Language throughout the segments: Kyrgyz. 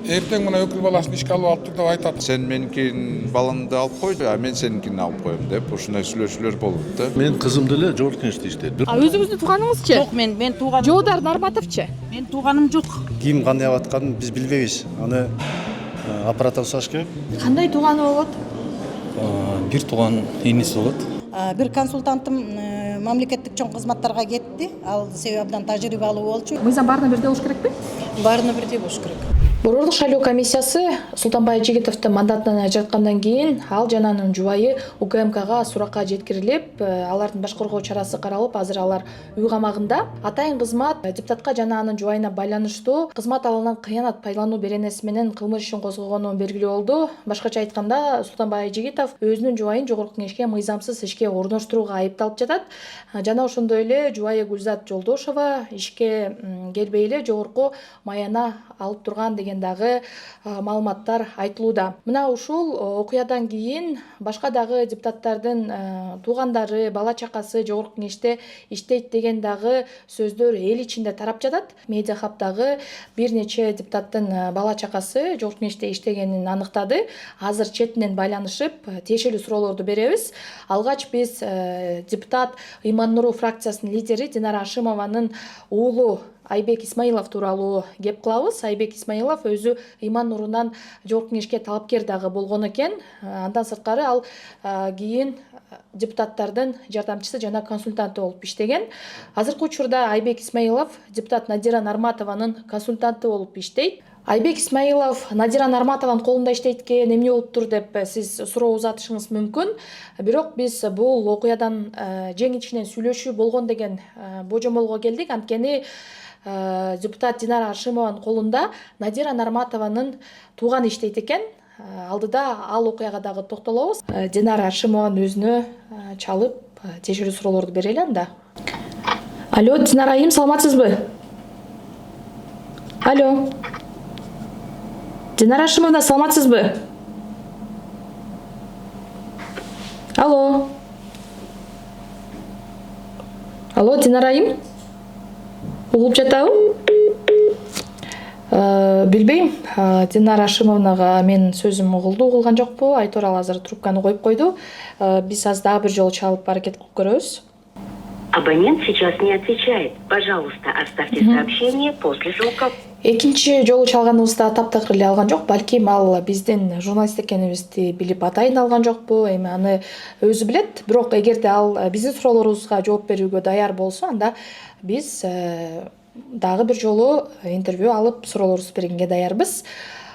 эртең мына өкүл баласын ишке алып алыптыр деп айтат. Сен меникин балаңды алып кой, мен сеникini алып коем деп ушундай сүйлөшүүлөр болуп да. Мен кызым деле жогорку кеңеште иштейт. Өзүңүздүн тууганыңызчы? Жок, мен тууганым. Жоодар Нарматовчу? Мен тууганым жок. Ким кандай алып атканын биз билбейбиз. Аны аппаратта усаш керек. Кандай тууганы болот? Бир тууган ийниси болот. Бир консультантым мамлекеттик чоң кызматтарга кетти. Ал себеби абдан тажрыйбалуу болчу. Мыйзам баарына бирдей болуш керекпи? Баарына бирдей болуш керек. Борбордук шайлоо комиссиясы Султанбай Жигитовду мандатынан ажыраткандан кийин ал жана анын жубайы УКМКга суракка жеткирилип, алардын баш коргоо чарасы каралып, азыр алар үй камагында. Атайын кызмат депутатка жана анын жубайына байланыштуу кызмат алынан кыянат пайдалануу беренеси менен кылмыш ишин козгогону белгилүү болду. Башкача айтканда, Султанбай Жигитов өзүнүн жубайын жогорку кеңешке мыйзамсыз ишке орноштурууга айыпталып жатат. Жана ошондой эле жубайы Гүлзат Жолдошова ишке келбей эле жогорку маяна алып турган деген дагы маалыматтар айтылууда. Мына ушул окуядан кийин башка дагы депутаттардын туугандары, бала чакасы жогорку кеңеште иштейт деген дагы сөздөр эл ичинде тарап жатат. Медиа хабдагы бир нече депутаттын бала чакасы жогорку кеңеште иштегенин аныктады. Азыр четинен байланышып тиешелүү суроолорду беребиз. Алгач биз депутат Иман Нуру фракциясынын лидери Динара Ашимованын уулу Айбек Исмаилов тууралуу кеп кылабыз. Айбек Исмаилов өзү Иман Нурунан жогорку кеңешке талапкер дагы болгон экен. Андан сырткары ал кийин депутаттардын жардамчысы жана консультанты болуп иштеген. Азыркы учурда Айбек Исмаилов депутат Надира Нарматованын консультанты болуп иштейт. Айбек Исмаилов Надира Нарматованын колунда иштейт экен, эмне болуптур деп сиз суроо узатышыңыз мүмкүн. Бирок биз бул окуядан жең ичинен сүйлөшүү болгон деген божомолго келдик. Анткени депутат Динара Ашимованын колунда Надира Нарматованын тууганы иштейт экен. Алдыда ал окуяга дагы токтолобуз. Динара Ашимованы өзүнө чалып тиешелүү суроолорду берели анда. Алло, Динара айым, саламатсызбы? Алло. Динара Ашимовна, саламатсызбы? Алло. Алло, Динара айым? Угулуп жатабы? Билбейм, Динара Ашимовнага мен сөзүм угулду, угулган жокпу? Айтор ал азыр трубканы коюп койду. Биз азыр дагы бир жолу чалып аракет кылып көрөбүз. Абонент сейчас не отвечает. Пожалуйста, оставьте сообщение после звука. Экинчи жолу чалганыбызда таптакыр эле алган жок. Балким ал биздин журналист экенибизди билип атайын алган жокпу, эми аны өзү билет. Бирок эгерде ал биздин суроолорубузга жооп берүүгө даяр болсо, анда биз дагы бир жолу интервью алып суроолорубузду бергенге даярбыз.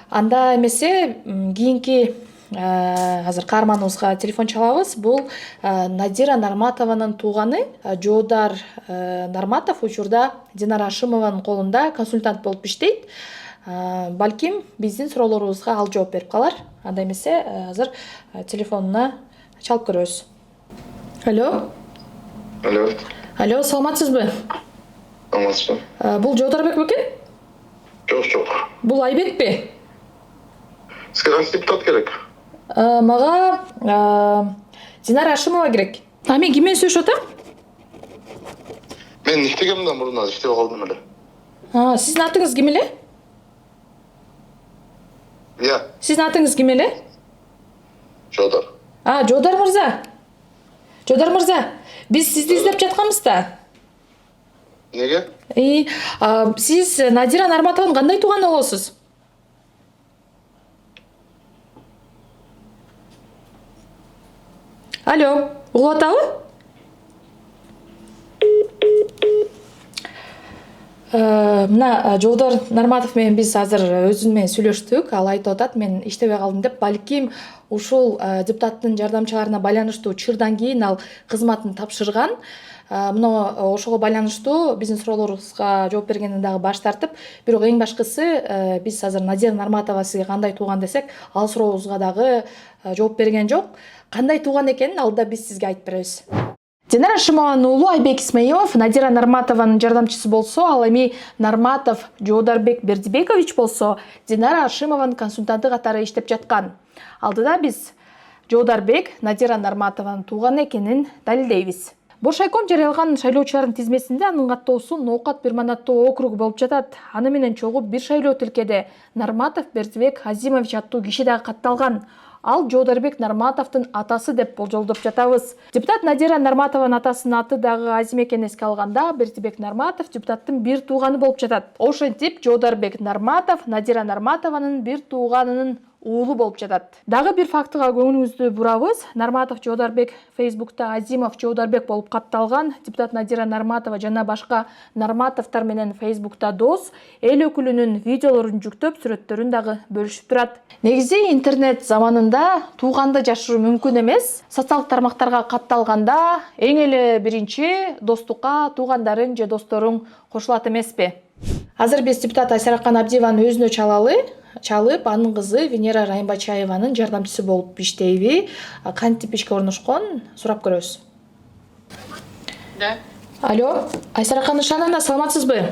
Анда эмесе кийинки азыр каарманыбызга телефон чалабыз. Бул Надира Нарматованын тууганы Жоодар Нарматов учурда Динара Ашимованын колунда консультант болуп иштейт. Балким биздин суроолорубузга ал жооп берип калар. Анда эмесе азыр телефонуна чалып көрөбүз. Алло. Алло. Алло, саламатсызбы? Саламатсызбы. Бул Жодарбек бекен? Жок. Бул Айбекпи? Сизге кайсы депутат керек? Мага Динара Ашимова керек. Мен ким менен сүйлөшүп атам? Мен иштегемден мурун азыр иштеп калдым эле. Сиздин атыңыз ким эле? Иә. Сиздин атыңыз ким эле? Жодар. Жодар мырза. Жодар мырза, биз сизди издеп жатканбыз да. Неге? Сиз Надира Нарматованын кандай тууганы болосуз? Алло, угулуп атабы? Мына Жоодар Нарматов менен биз азыр өзүнүн менен сүйлөштүк. Ал айтып атат, мен иштебей калдым деп. Балким ушул депутаттын жардамчыларына байланыштуу чырдан кийин ал кызматын тапшырган. Мына ошого байланыштуу биздин суроолорубузга жооп бергенден дагы баш тартып, бирок эң башкысы биз азыр Надира Нарматова сизге кандай тууган десек, ал сурообузга дагы жооп берген жок. Кандай тууган экенин алда биз сизге айтып беребиз. Динара Ашимованын уулу Айбек Исмаилов Надира Нарматованын жардамчысы болсо, ал эми Нарматов Жодарбек Бердибекович болсо, Динара Ашимованын консультанты катары иштеп жаткан. Алдыда биз Жодарбек Надира Нарматованын тууганы экенин далилдейбиз. Боршайком жарыялган шайлоочулардын тизмесинде анын каттоосу Ноокат бир мандаттуу округу болуп жатат. Аны менен чогуу бир шайлоо тилкеде Нарматов Бердибек Азимович аттуу киши дагы катталган. Ал Жодарбек Нарматовдун атасы деп болжолдоп жатабыз. Депутат Надира Нарматованын атасынын аты дагы Азим экенин эске алганда, Бердибек Нарматов депутаттын бир тууганы болуп жатат. Ошентип Жодарбек Нарматов Надира Нарматованын бир тууганынын уулу болуп жатат. Дагы бир фактыга көңүлүңүздү бурабыз. Нарматов Жодарбек Фейсбукта Азимов Жодарбек болуп катталган. Депутат Надира Нарматова жана башка Нарматовтар менен Фейсбукта дос, эл өкүлүнүн видеолорун жүктөп, сүрөттөрүн дагы бөлүшүп турат. Негизи интернет заманында тууганды жашыруу мүмкүн эмес. Социалдык тармактарга катталганда эң эле биринчи достукка туугандарың же досторуң кошулат эмеспи? Азыр биз депутат Айсаракан Абдиеваны өзүнө чалып, анын кызы Венера Райымбачаеванын жардамчысы болуп иштейби? Кантип ишке орношкон сурап көрөбүз. Да. Алло, Айсаракан Ишановна, саламатсызбы?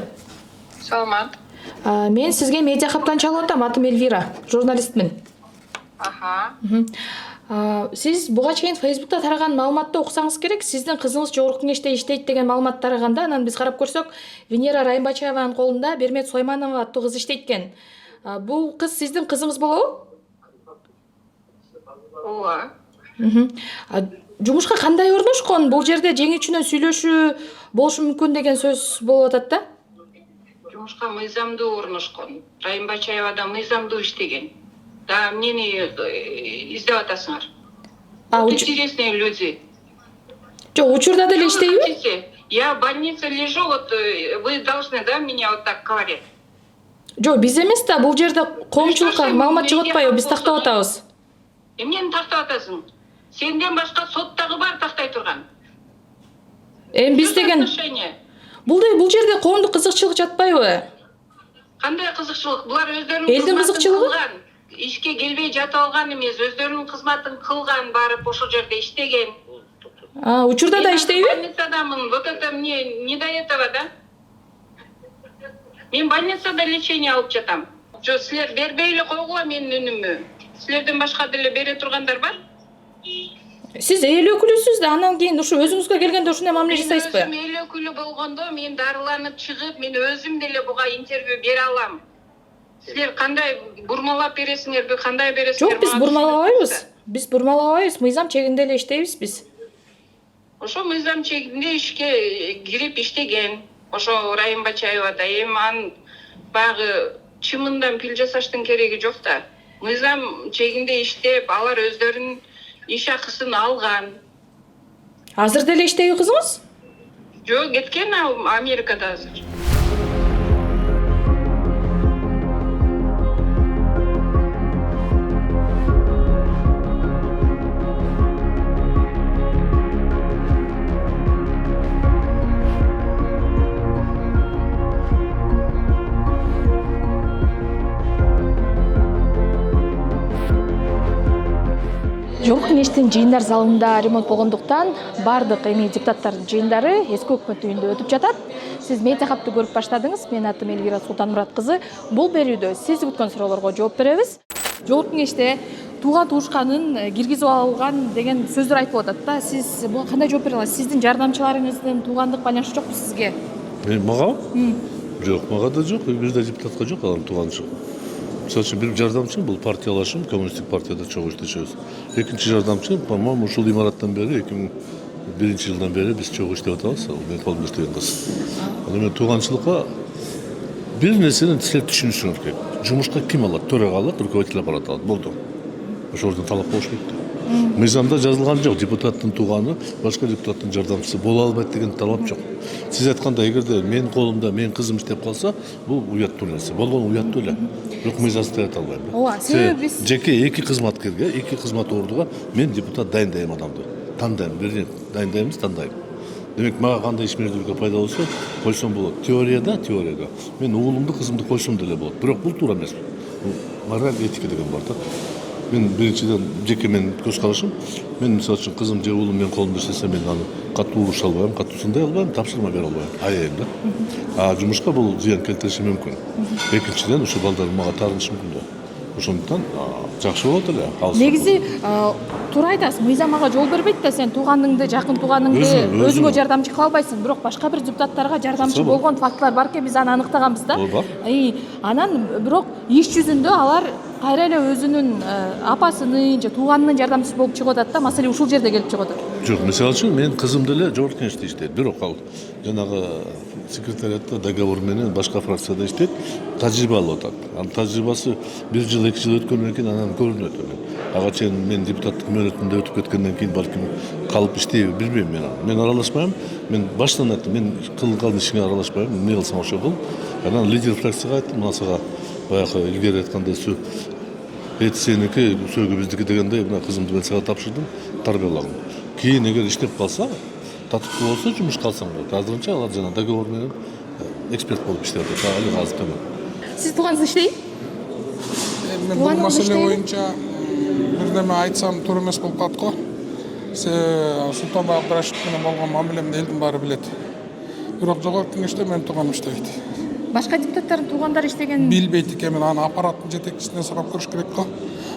Саламат. Мен сизге медиа каптан чалып атам, атым Эльвира, журналистмин. Аха. Сиз буга чейин Фейсбукта тараган маалыматты окусаңыз керек. Сиздин кызыңыз жогорку кеңеште иштейт деген маалымат тараганда, анан биз карап көрсөк, Венера Райымбачаеванын колунда Бермет Сойманова аттуу кыз иштейт экен. Бул кыз сиздин кызыңыз болобу? Ооба. Жумушка кандай орношкон? Бул жерде жең ичинен сүйлөшүү болушу мүмкүн деген сөз болуп атат да? Жумушка мыйзамдуу орношкон. Райымбачаева да мыйзамдуу иштеген. Да, эмнени издеп атасыңар? Интересные люди. Жок, учурда деле иштейби? Я в больнице лежу, вот вы должны, да, меня вот так говорить? Жок, биз эмес да, бул жерде коомчулукка маалымат чыгып атпайбы, биз тактап атабыз. Эмнени тактап атасың? Сенден башка соттагы бар тактай турган. Эми биз деген бул жерде коомдук кызыкчылык жатпайбы? Кандай кызыкчылык? Булар өздөрүнүн элдин кызыкчылыгы? Ишке келбей жатып алган эмес, өздөрүнүн кызматын кылган, барып ошол жерде иштеген. Учурда да иштейби? Больницадамын. Вот это мне не до этого, да? Мен больницада лечение алып жатам. Жо, силер бербей эле койгула менин үнүмү. Силерден башка деле бере тургандар бар? Сиз эл өкүлүсүз да, анан кийин ушу өзүңүзгө келгенде ушундай мамиле жасайсызбы? Мен эл өкүлү болгондо мен дарыланып чыгып, мен өзүм деле буга интервью бере алам. Силер кандай бурмалап бересиңерби, кандай бересиңер? Жок, биз бурмалабайбыз. Биз бурмалабайбыз, мыйзам чегинде эле иштейбиз биз. Ошо мыйзам чегинде ишке кирип иштеген. Ошо Райымбачаева да эми анын баягы чымындан пил жасаштын кереги жок да. Мыйзам чегинде иштеп, алар өздөрүнүн иш акысын алган. Азыр деле иштейби кызыңыз? Жок, кеткен Америкада азыр. Жогорку кеңештин жыйындар залында ремонт болгондуктан бардык эми депутаттардын жыйындары эски өкмөт үйүндө өтүп жатат. Сиз медиа капты көрүп баштадыңыз. Мен атым Эльвира Султанмурат кызы. Бул берүүдө сиз күткөн суроолорго жооп беребиз. Жогорку кеңеште тууган туушканын киргизип алган деген сөздөр айтылып атат да. Сиз буга кандай жооп бере аласыз? Сиздин жардамчыларыңыздын туугандык байланышы жокпу сизге? Мага? Жок, мага да жок, бизде депутатка жок анын тууганчы. Мисалы үчүн бир жардамчым бул партиялашым, коммунисттик партияда чогуу иштешебиз. Экинчи жардамчым, по-моему, ушул имараттан бери 2001 жылдан бери биз чогуу иштеп атабыз. Ал менин колумда иштеген кыз. Аны мен тууганчылыкка бир нерсени силер түшүнүшүңөр керек. Жумушка ким алат? Төрага алат, руководитель аппарат алат. Болду. Ошолордун талап болуш керек. Мыйзамда жазылган жок, депутаттын тууганы башка депутаттын жардамчысы боло албайт деген талап жок. Сиз айткандай, эгерде менин колумда менин кызым иштеп калса, бул уяттуу нерсе. Болгон уяттуу эле. Бирок мыйзамсыз айта албайм. Ооба, себеби биз жеке эки кызматкерге, эки кызмат ордуга мен депутат дайындайм адамды. Тандайм, бир дайындаймыз, тандайм. Демек, мага кандай ишмердүүлүккө пайда болсо, койсом болот. Теорияда мен уулумду, кызымды койсом деле болот. Бирок бул туура эмес. Мораль, этика деген бар да. Мен биринчиден жеке менин көз карашым, мен мисалы үчүн кызым же уулум менин колумда иштесе, мен аны катуу уруша албайм, катуу сындай албайм, тапшырма бере албайм. Аяйм да. Жумушка бул зыян келтириши мүмкүн. Экинчиден, ушу балдар мага таанышы мүмкүн да. ошондуктан жакшы болот эле. Негизи туура айтасың, мыйзам ага жол бербейт да, сен тууганыңды, жакын тууганыңды өзүңө жардамчы кыла албайсың, бирок башка бир депутаттарга жардамчы болгон фактылар бар экен, биз аны аныктаганбыз да. Анан бирок иш жүзүндө алар кайра эле өзүнүн апасынын же тууганынын жардамчысы болуп чыгып атат да, маселе ушул жерде келип чыгып атат. Жок, мисалы үчүн мен кызым деле жогорку кеңеште иштейт, бирок ал жанагы секретариатта договор менен башка фракцияда иштейт, тажрыйба алып атат. Анын тажрыйбасы 1 жыл 2 жыл өткөндөн кийин анан көрүнөт. Ага чейин мен депутаттык мөөнөтүндө өтүп кеткенден кийин балким калып иштейби билбейм мен. Мен аралашпайм. Мен баштан айттым, мен кылган ишиңе аралашпайм. Эмне кылсаң ошо кыл. Анан лидер фракцияга айттым, мына сага баягы илгери айткандай эти сеники, сөөгү биздики дегендей, мына кызымды мен сага тапшырдым, тарбиялагын. Кийин эгер иштеп калса, татыктуу болсо жумушка алсаң болот. Азырынча алар жана договор менен эксперт болуп иштеп атат. Али азыр төмөн. Сиз тууганыңыз иштейби? Мен бул маселе боюнча бирдеме айтсам туура эмес болуп калат го. Султанбай Абдрашев менен болгон мамилемди элдин баары билет. Бирок жогорку кеңеште менин тууганым иштебейт. Башка депутаттардын туугандары иштеген Билбейт экен, аны аппараттын жетекчисинен сурап көрүш керек го.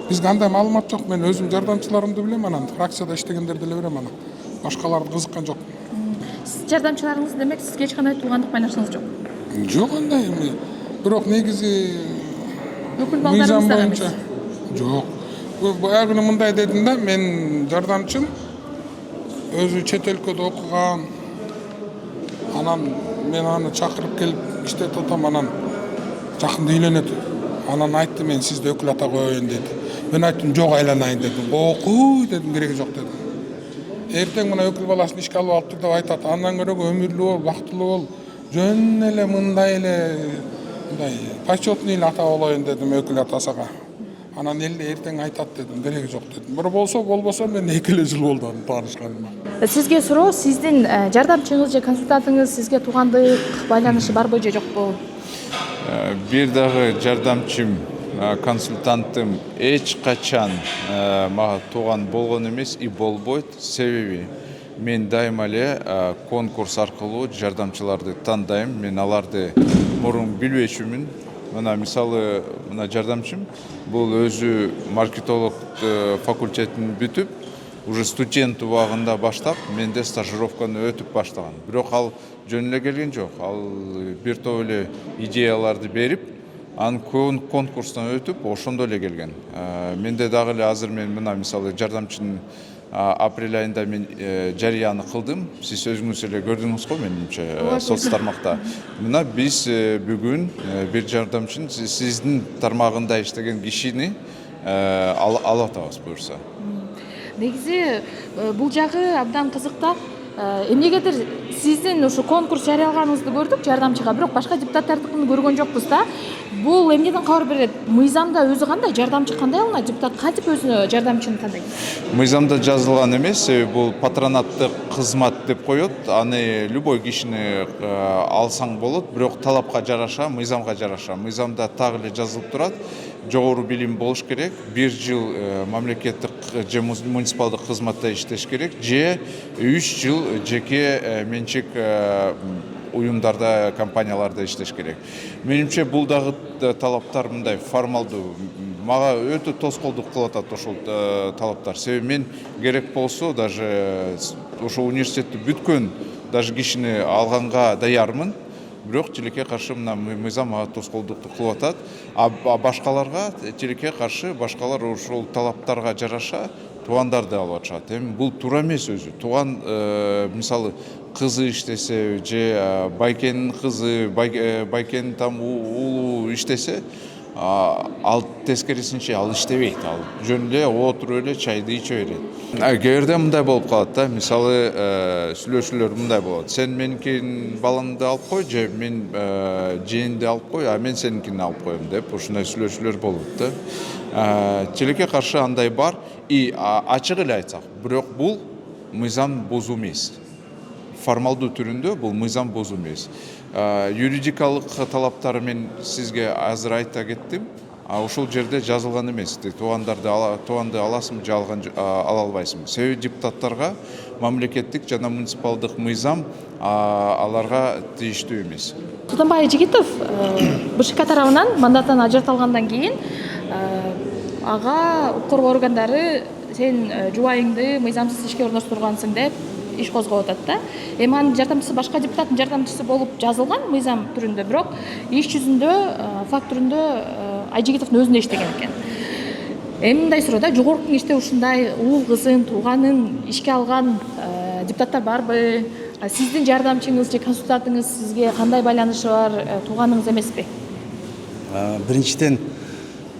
Бизге андай маалымат жок. Мен өзүм жардамчыларымды билем, анан фракцияда иштегендерди эле билем, анан башкаларды кызыккан жок. Сиз жардамчыларыңыз демек сизге эч кандай туугандык байланышыңыз жок. Жок андай эми. Бирок негизи Өкүл мыйзам балдарыңыз да боюнча эмес. жок. Баягы күнү мындай дедим да, мен жардамчым өзү чет өлкөдө окуган. Анан мен аны чакырып келип иштетип атам, анан жакында үйлөнөт. Анан айтты, мен сизди өкүл ата коеюн деди. Мен айттым, жок, айланайын дедим. Окуу дедим, кереги жок дедим. Эртең мына өкүл баласын ишке алып тур деп айтат. Андан көрө өмүрлүү бол, бактылуу бол, жөн эле мындай эле мындай почетный эле ата болоюн дедим өкүл атасыга. Анан элде эртең айтат дедим, кереги жок дедим. Бир болбосо мен 2 жыл болду аны таанышканыма. Сизге суроо, сиздин жардамчыңыз же консультантыңыз сизге туугандык байланышы барбы же жокпу? Бир дагы жардамчым, консультантым эч качан мага тууган болгон эмес и болбойт. Себеби мен дайыма эле конкурс аркылуу жардамчыларды тандайм. Мен аларды мурун билбечүмүн. Мына мисалы, мына жардамчым бул өзү маркетолог факультетин бүтүп, уже студент убагында баштап, менде стажировканы өтүп баштаган. Бирок ал жөн эле келген жок. Ал бир топ эле идеяларды берип, аны конкурстан өтүп, ошондо эле келген. Менде дагы эле азыр мен мына мисалы жардамчынын апрель айында мен жарыяны кылдым. Сиз өзүңүз эле көрдүңүз го, менимче, соц тармакта. Мына биз бүгүн бир жардамчын сиздин тармагында иштеген кишини алып атабыз буюрса. Негизи бул жагы абдан кызык да. Эмнегедир сиздин ушу конкурс жарыялаганыңызды көрдүк жардамчыга, бирок башка депутаттардыкын көргөн жокпуз да. Бул эмнеден кабар берет? Мыйзамда өзү кандай, жардамчы кандай алынат? Депутат кантип өзүнө жардамчыны тандайт? Мыйзамда жазылган эмес, бул патронаттык кызмат деп коет. Аны любой кишини алсаң болот, бирок талапка жараша, мыйзамга жараша. Мыйзамда так эле жазылып турат. Жогору билим болуш керек, 1 жыл мамлекеттик же муниципалдык кызматта иштеш керек, же 3 жыл жеке менчик уюмдарда, компанияларда иштеш керек. Менимче бул дагы талаптар мындай формалдуу. Мага өтө тоскоолдук кылып атат ошол талаптар. Себеби мен керек болсо даже ошол университетти бүткөн даже кишини алганга даярмын. Бирок тилекке каршы мына мыйзам мага тоскоолдукту кылып атат. А башкаларга тилекке каршы башкалар ошол талаптарга жараша туугандарды алып атышат. Эми бул туура эмес өзү. Тууган мисалы кызы иштесе же байкенин кызы, байкенин там уулу иштесе, ал тескерисинче ал иштебейт. Ал жөн эле отуруп эле чайды иче берет. Кээ бирде мындай болуп калат да. Мисалы сүйлөшүүлөр мындай болот. Сен меникин балаңды алып кой, же мен жээнимди алып кой, а мен сеникини алып коем деп ушундай сүйлөшүүлөр болот да. Тилекке каршы андай бар и ачык эле айтсак, бирок бул мыйзам бузуу эмес. Формалдуу түрүндө бул мыйзам бузуу эмес. Юридикалык талаптары мен сизге азыр айта кеттим. Ошол жерде жазылган эмес. Тууганды аласың, же ала албайсың. Себеби депутаттарга мамлекеттик жана муниципалдык мыйзам аларга тийиштүү эмес. Султанбай Жигитов БШК тарабынан мандаттан ажыртылгандан кийин ага укук коргоо органдары сен жубайыңды мыйзамсыз ишке орноштургансың деп иш козгоп атат да. Эми анын жардамчысы башка депутаттын жардамчысы болуп жазылган мыйзам түрүндө, бирок иш жүзүндө факт түрүндө Айжигитовдун өзүндө иштеген экен. Эми мындай суроо да, жогорку кеңеште ушундай уул кызын, тууганын ишке алган депутаттар барбы? Сиздин жардамчыңыз же консультантыңыз сизге кандай байланышы бар, тууганыңыз эмеспи? Биринчиден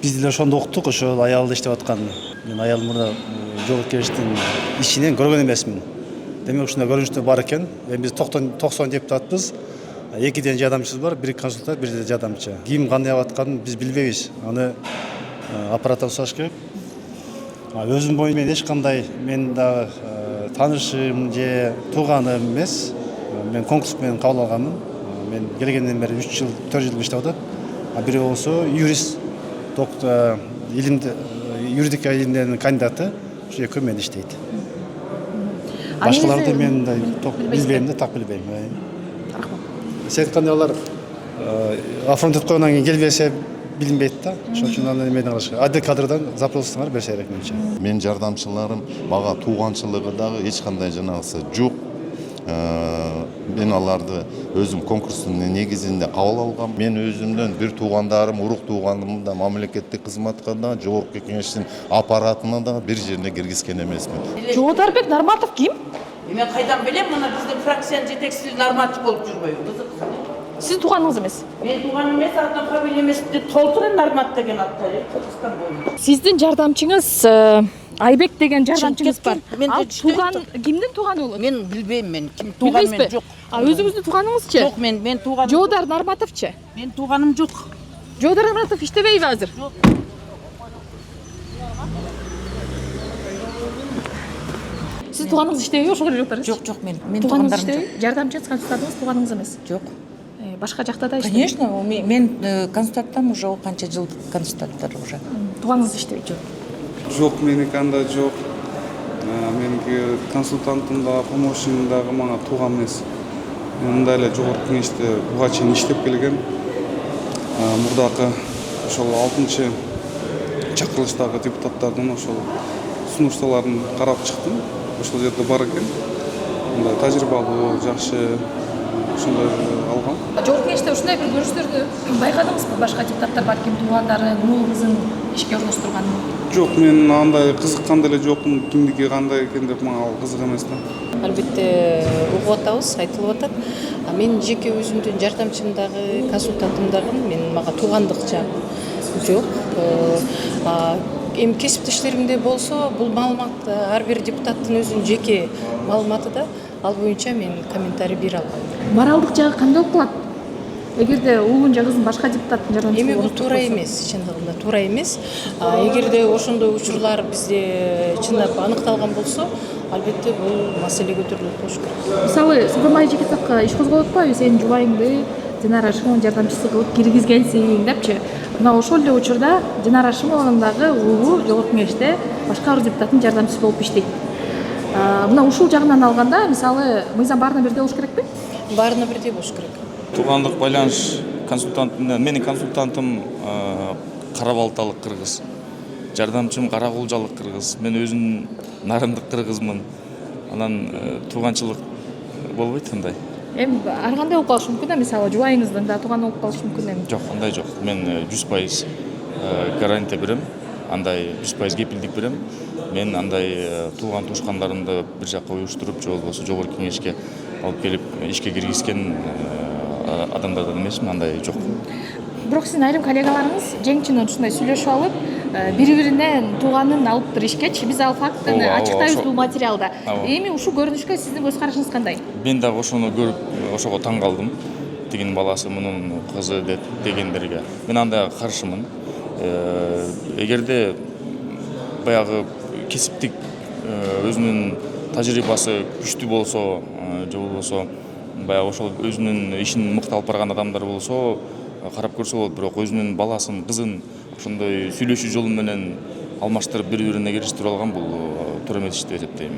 биз деле ошондо уктук, ошол аялда иштеп аткан. Мен аялым мурда жогорку кеңештин ишинен көргөн эмесмин. Демек ушундай көрүнүштөр бар экен. Эми биз 90 депутатпыз. 2 жардамчыбыз бар, 1 консультант, 1 жардамчы. Ким кандай атканын биз билбейбиз. Аны аппараттан сураш керек. Өзүм боюм мен эч кандай мен да таанышым же тууганым эмес. Мен конкурс менен кабыл алганмын. Мен келгенден бери 3 жыл, 4 жыл иштеп атат. Бирөө болсо юрист, доктор, юридика илимдеринин кандидаты, ушу экөө менен иштейт. Башкаларды мен билбейм да, так билбейм. Сен айткандай алар оформить этип койгондон кийин келбесе билинбейт да. Ошон үчүн аны эмеден кылыш керек. Отдел кадрдан запростыңар берсе керек менимче. Мен жардамчыларым мага тууганчылыгы дагы эч кандай жанагысы жок. Мен аларды өзүм конкурстун негизинде кабыл алгам. Мен өзүмдөн бир туугандарым, урук тууганымды да мамлекеттик кызматка да, жогорку кеңештин аппаратына да бир жерине киргизген эмесмин. Жолдарбек Нарматов ким? Мен кайдан билем, мына биздин фракциянын жетекчиси Нарматов болуп жүрбөйбү. Кызык. Сиз тууганыңыз эмес? Мен тууганым эмес, атам фамилия эмес, толтура Нармат деген атта, Кыргызстан боюнда. Сиздин жардамчыңыз Айбек деген жардамчыңыз бар. Ал тууган кимдин тууганы болот? Мен билбейм, мен ким тууган мен жок. Өзүңүздүн тууганыңызчы? Жок, мен тууганым. Жоодар Нарматовчу? Мен тууганым жок. Жоодар Нарматов иштебейби азыр? Жок. Сиз тууганыңыз иштебейби ошого жоктор? Жок, мен туугандарым жок. Жардамчыңыз, консультантыңыз тууганыңыз эмес? Жок. Башка жакта да иштейт? Конечно, мен консультанттам уже канча жыл консультанттар уже. Тууганыңыз иштебейт? Жок. Жок, меники анда жок. Меники консультантым да, помощник дагы мага тууган эмес. Мен мындай эле жогорку кеңеште буга чейин иштеп келген. Мурдакы ошол 6-чы чакырылыштагы депутаттардын ошол сунуштарларын карап чыктым. Ошол жерде бар экен. Мындай тажрыйбалуу, жакшы ошондой алгам. Жогорку кеңеште ушундай бир көрүнүштөрдү байкадыңызбы? Башка депутаттар бар экен, туугандары, уул кызын ишке орноштурганын? Жок, мен андай кызыккан деле жокмун. Кимдики кандай экен деп мага ал кызык эмес да. Албетте угуп атабыз, айтылып атат. Мен жеке өзүмдүн жардамчым дагы, консультантым дагы мага туугандык жагы жок. Эми кесиптештеримде болсо, бул маалымат ар бир депутаттын өзүнүн жеке маалыматы да, ал боюнча мен комментарий бере албайм. Моралдык жагы кандай болуп калат? Эгерде уулун же кызын башка депутаттын жардамчысы болсо? Эми бул туура эмес, чындыгында туура эмес. Эгерде ошондой учурлар бизде чындап аныкталган болсо, албетте бул маселе көтөрүлөт болуш керек. Мисалы, Султанбай Айжигитовго иш козголуп атпайбы? Сенин жубайыңды Динара Ашимованын жардамчысы кылып киргизгенсиң депчи. Мына ошол эле учурда Динара Ашимованын дагы уулу жогорку кеңеште башка бир депутаттын жардамчысы болуп иштейт. Мына ушул жагынан алганда, мисалы, мыйзам баарына бирдей болуш керекпи? Баарына бирдей болуш керек. Туугандык байланыш менин консультантым Карабалталык кыргыз. Жардамчым Каракулжалык кыргыз. Мен өзүм нарындык кыргызмын. Анан тууганчылык болбойт андай. Эми ар кандай болуп калышы мүмкүн да, мисалы, жубайыңыздын да тууганы болуп калышы мүмкүн эми. Жок, андай жок. Мен 100% гарантия берем. Андай 100% кепилдик берем. Мен андай тууган туушкандарымды бир жакка уюштуруп, же болбосо жогорку кеңешке алып келип ишке киргизген адамдардан эмесмин, андай жок. Бирок сиздин айрым коллегаларыңыз жеңчинен ушундай сүйлөшүп алып, бири-биринен тууганын алыптыр ишкечи. Биз ал фактыны ачыктайбыз бул материалда. Эми ушул көрүнүшкө сиздин көз карашыңыз кандай? Мен дагы ошону көрүп, ошого таң калдым. Тигинин баласы, мунун кызы дегендерге. Мен анда каршымын. Эгерде баягы кесиптик өзүнүн тажрыйбасы күчтүү болсо, же болбосо баягы ошол өзүнүн ишин мыкты алып барган адамдар болсо, карап көрсө болот. Бирок өзүнүн баласын, кызын ошондой сүйлөшүү жолу менен алмаштырып бири-бирине кириштирип алган бул туура эмес иш деп эсептейм.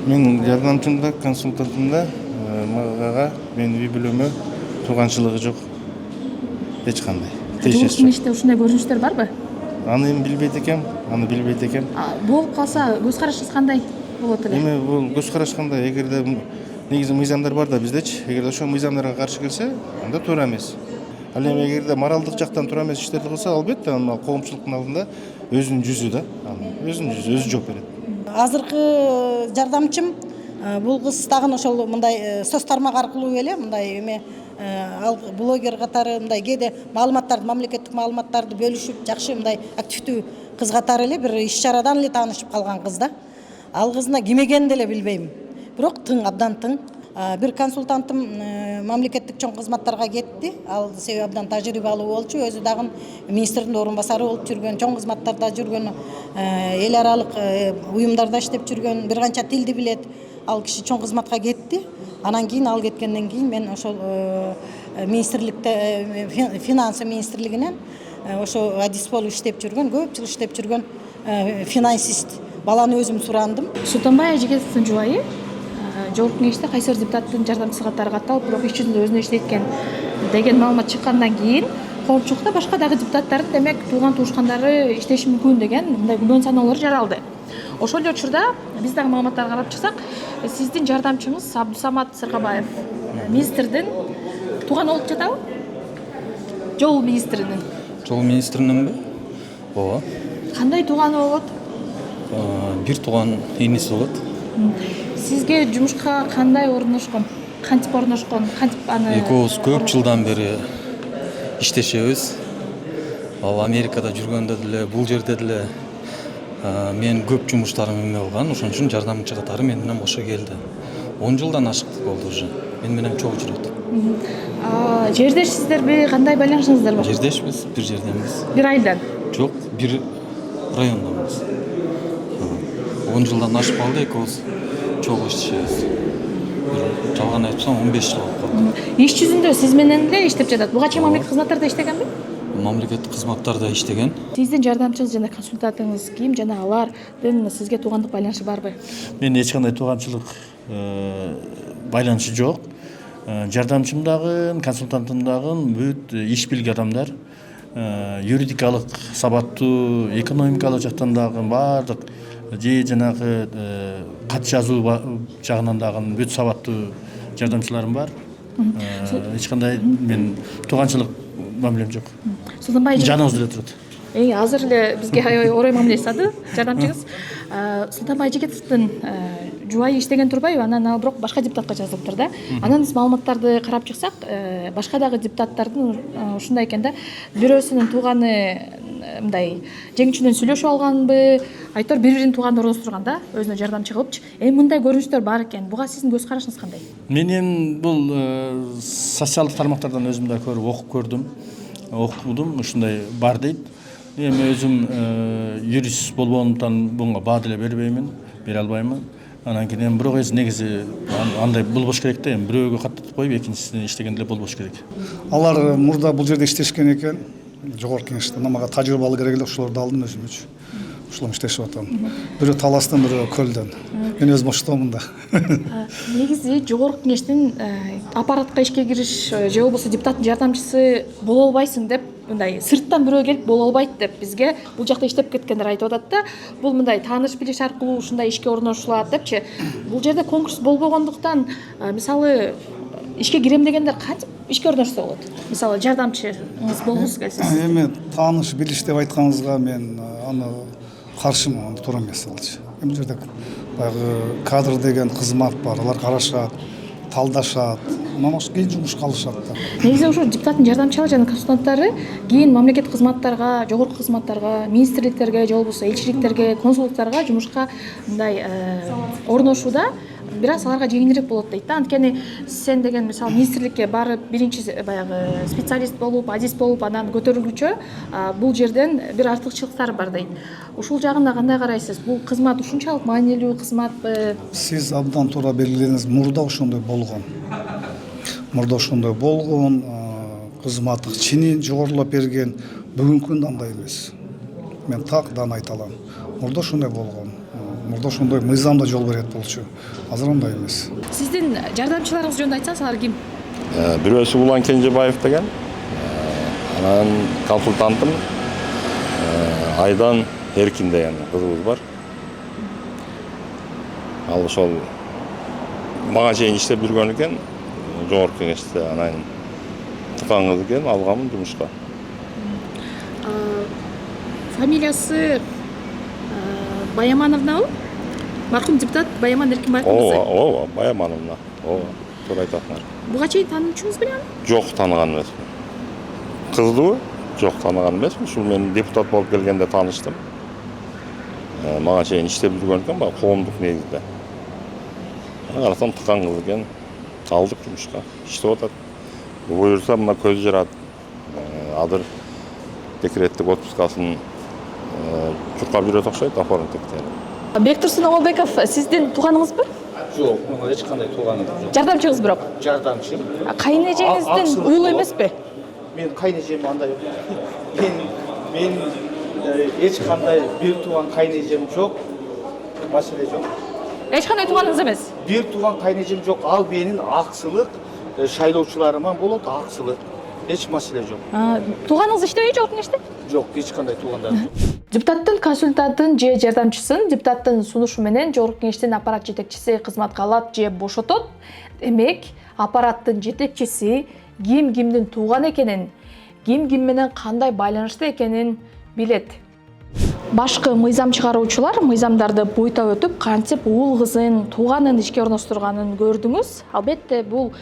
Мен жардамчымда, консультантымда мага менин үй бүлөмө тууганчылыгы жок. Эч кандай. Жогорку кеңеште ушундай көрүнүштөр барбы? аны эми билбейт экем, Болуп калса көз карашыңыз кандай болот эле? Эми бул көз караш кандай? Эгерде негизи мыйзамдар бар да биздечи. Эгерде ошол мыйзамдарга каршы келсе, анда туура эмес. Ал эми эгерде моралдык жактан туура эмес иштерди кылса, албетте аны коомчулуктун алдында өзүнүн жүзү да, өзү жооп берет. Азыркы жардамчым бул кыз тагын ошол мындай соц тармак аркылуу эле мындай эме ал блогер катары мындай кээде маалыматтарды, мамлекеттик маалыматтарды бөлүшүп, жакшы мындай активдүү кыз катары эле бир иш чарадан эле таанышып калган кыз да. Ал кыздын ким экенин деле билбейм. Бирок тың, абдан тың. Бир консультантым мамлекеттик чоң кызматтарга кетти. Ал себеби абдан тажрыйбалуу болчу. Өзү дагы министрдин орун басары болуп жүргөн, чоң кызматтарда жүргөн, эл аралык уюмдарда иштеп жүргөн, бир канча тилди билет. Ал киши чоң кызматка кетти. Анан кийин ал кеткенден кийин мен ошол министрликте, финансы министрлигинен ошо адис болуп иштеп жүргөн, көп жыл иштеп жүргөн финансист баланы өзүм сурандым. Султанбай Ажигетовдун жубайы жогорку кеңеште кайсы бир депутаттын жардамчысы катары катталып, бирок иш жүзүндө өзүнө иштейт экен деген маалымат чыккандан кийин коомчулукта башка дагы депутаттардын демек тууган туушкандары иштеши мүмкүн деген мындай күмөн саноолор жаралды. Ошол эле учурда биз дагы маалыматтарга карап чыксак, сиздин жардамчыңыз Абдусамат Сыркабаев министрдин тууганы болуп жатабы? Жол министринин. Жол министрининби? Ооба. Кандай тууганы болот? Бир тууган эниси болот. Сизге жумушка кандай орношкон? Кантип орношкон? Кантип аны? Экөөбүз көп жылдан бери иштешебиз. Ал Америкада жүргөндө деле, бул жерде деле мен көп жумуштарым эме болгон, ошон үчүн жардамчы катары мен менен кошо келди. 10 жылдан ашыктык болду уже. Мен менен чогуу жүрөт. Жердешсиздерби? Кандай байланышыңыздар бар? Жердешпиз, бир жерденбиз. Бир айдан? Жок, бир райондонбуз. 10 жылдан ашып калды, экөөбүз чогуу иштешебиз. Жалган айтсам 15 жыл болуп калды. Иш жүзүндө сиз менен эле иштеп жатат. Буга чейин мамлекеттик кызматтарда иштегенби? Мамлекеттик кызматтарда иштеген. Сиздин жардамчыңыз жана консультантыңыз ким жана алардын сизге туугандык байланышы барбы? Мен эч кандай тууганчылык байланышы жок. Жардамчым дагы, консультантым дагы бүт иш билген адамдар. Юридикалык сабаттуу, экономикалык жактан дагы баардык же жанагы кат жазуу жагынан дагы бүт сабаттуу жардамчыларым бар. Эч кандай мен тууганчылык мамилем жок. Султанбай жаныбыз эле турат. Азыр эле бизге орой мамиле жасады жардамчыңыз. Султанбай Ажигетовдун жубайы иштеген турбайбы? Анан ал бирок башка депутатка жазылыптыр да. Анан биз маалыматтарды карап чыксак, башка дагы депутаттардын ушундай экен да. Бирөөсүнүн тууганы мындай жеңчүнөн сүйлөшүп алганбы, айтор бири-биринин тууганын орноштурган да, өзүнө жардамчы кылыпчы. Эми мындай көрүнүштөр бар экен. Буга сиздин көз карашыңыз кандай? Мен эми бул социалдык тармактардан өзүм да көрүп окуп көрдүм. Окудум, ушундай бар дейт. Эми өзүм юрист болбогондуктан буга баа деле бербеймин, бере албаймын. Анан кийин эми бирок негизи андай болбош керек да, эми бирөөгө каттатып коюп экинчисине иштеген деле болбош керек. Алар мурда бул жерде иштешкен экен. Жогорку кеңеште мага тажрыйбалуу керек эле ошолорду алдым өзүмчү. Ошолом иштешип атам. Бирөө таластан, бирөө көлдөн. Мен өзүм оштомун да. Негизи жогорку кеңештин аппаратка ишке кириш же болбосо депутаттын жардамчысы боло албайсың деп мындай сырттан бирөө келип боло албайт деп бизге бул жакта иштеп кеткендер айтып атат да. Бул мындай тааныш билиш аркылуу ушундай ишке орношулат депчи. Бул жерде конкурс болбогондуктан мисалы ишке кирем дегендер кантип ишке орношсо болот? Мисалы жардамчыңыз болгусу келсе. Эми тааныш билиш деп айтканыңызга мен аны каршымын, туура эмес алчы. Бул жерде баягы кадр деген кызмат бар, алар карашат, талдашат, анан кийин жумушка алышат да. Негизи ошо депутаттын жардамчылары жана консультанттары кийин мамлекеттик кызматтарга, жогорку кызматтарга, министрликтерге, же болбосо элчиликтерге, консулдуктарга жумушка мындай орношууда бир аз аларга жеңилирээк болот дейт да. Анткени сен деген мисалы министрликке барып, биринчи баягы специалист болуп, адис болуп, анан көтөрүлгүчө бул жерден бир артыкчылыктары бар дейт. Ушул жагына кандай карайсыз? Бул кызмат ушунчалык маанилүү кызматпы? Сиз абдан туура белгиледиңиз, мурда ошондой болгон. Мурда ошондой болгон, кызматтык чинин жогорулап берген, бүгүнкү күндө андай эмес. Мен так дан айта алам. Мурда ошондой болгон. Мурда ошондой мыйзам да жол берет болчу. Азыр андай эмес. Сиздин жардамчыларыңыз жөнүндө айтсаңыз, алар ким? Бирөөсү Улан Кенжебаев деген, анан консультантым айдан эркин деген кызыбыз бар. Ал ошол мага чейин иштеп жүргөн экен, жогорку кеңеште анан тукан кыз экен, алганмын жумушка. Фамилиясы Баямановнабы? Маркум депутат Баяман Эркинбаев кызы. Ооба, Баямановна. Ооба, туура айтасыңар. Буга чейин таанычуңуз белең? Жок, тааныган эмесмин. Кыздыбы? Жок, тааныган эмесмин. Ушул мен депутат болуп келгенде тааныштым. Мага чейин иштеп жүргөн экен, баягы коомдук негизде. Карасам тукан кыз экен. Алдык жумушка. Иштеп атат. Буюрса мына көзү жарат. Азыр декреттик отпускасын чуркап жүрөт окшойт, оформить этти. Бектурсун Оңолбеков сиздин тууганыңызбы? Жок, мага эч кандай тууганым жок. Жардамчыңыз бирок. Жардамчым. Кайнэжеңиздин уулу эмеспи? Мен кайнэжем андай. Мен эч кандай бир тууган кайнэжем жок. Маселе жок. Эч кандай тууганыңыз эмес? Бир тууган кайнэжем жок. Ал менин аксылык шайлоочуларыма болот, аксылык. Эч маселе жок. Тууганыңыз иштебейби жок кеңеште? Жок, эч кандай туугандарым жок. Депутаттын консультантын же жардамчысын депутаттын сунушу менен жогорку кеңештин аппарат жетекчиси кызматка алат же бошотот. Демек, аппараттын жетекчиси ким кимдин тууган экенин, ким менен кандай байланышта экенин билет. Башкы мыйзам чыгаруучулар мыйзамдарды буйтап өтүп, кантип уул кызын, тууганын ишке орноштурганын көрдүңүз. Албетте бул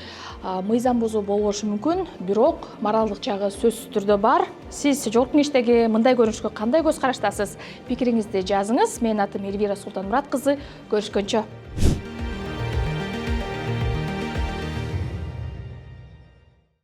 мыйзам бузуу болушу мүмкүн, бирок моралдык жагы сөзсүз түрдө бар. Сиз жогорку кеңештеги мындай көрүнүшкө кандай көз караштасыз? Пикириңизди жазыңыз. Менин атым Эльвира Султанмурат кызы. Көрүшкөнчө.